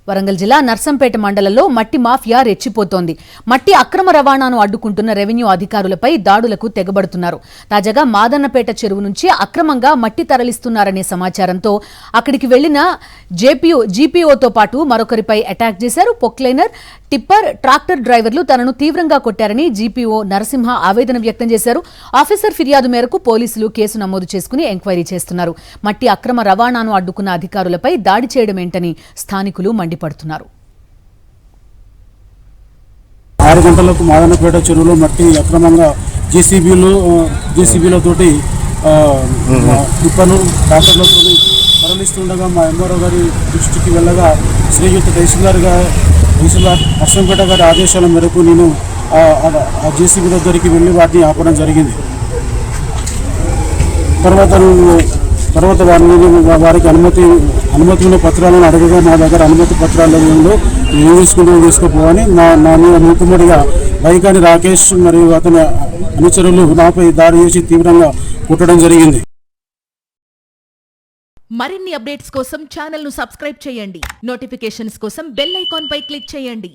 వరంగల్ జిల్లా నర్సంపేట మండలంలో మట్టి మాఫియా రెచ్చిపోతోంది. మట్టి అక్రమ రవాణాను అడ్డుకుంటున్న రెవెన్యూ అధికారులపై దాడులకు తెగబడుతున్నారు. తాజాగా మాదన్నపేట చెరువు నుంచి అక్రమంగా మట్టి తరలిస్తున్నారనే సమాచారంతో అక్కడికి వెళ్లిన జీపీఓతో పాటు మరొకరిపై అటాక్ చేశారు. పొక్లైనర్, టిప్పర్, ట్రాక్టర్ డ్రైవర్లు తనను తీవ్రంగా కొట్టారని జీపీఓ నరసింహ ఆవేదన వ్యక్తం చేశారు. ఆఫీసర్ ఫిర్యాదు మేరకు పోలీసులు కేసు నమోదు చేసుకుని ఎంక్వైరీ చేస్తున్నారు. మట్టి అక్రమ రవాణాను అడ్డుకున్న అధికారులపై దాడి చేయడమేంటని స్థానికులు మండిపడుతున్నారు. 6 గంటలకు మాదన్నపేట చెరువులో మట్టి అక్రమంగా జేసీబీలతోటి టిప్పర్లు ట్రాక్టర్లతో తరలిస్తుండగా మా ఎంఆర్ఓ గారి దృష్టికి వెళ్ళగా శ్రీయుత తహసీల్దార్ నర్సంపేట గారి ఆదేశాల మేరకు నేను ఆ జేసీబీ దగ్గరికి వెళ్ళి వాటిని ఆపడం జరిగింది. తర్వాత వారికి అనుమతి ఉన్న పత్రాలను అడగగా మా దగ్గర అనుమతి పత్రాలు ఏం తీసుకోపోవని నా మీద మూకుమ్మడిగా వైకాని రాకేష్ మరియు అతని అనుచరులు నాపై దాడి చేసి తీవ్రంగా కొట్టడం జరిగింది. మరిన్ని అప్డేట్స్ కోసం ఛానల్ ను సబ్స్క్రైబ్ చేయండి. నోటిఫికేషన్స్ కోసం బెల్ ఐకాన్ పై క్లిక్ చేయండి.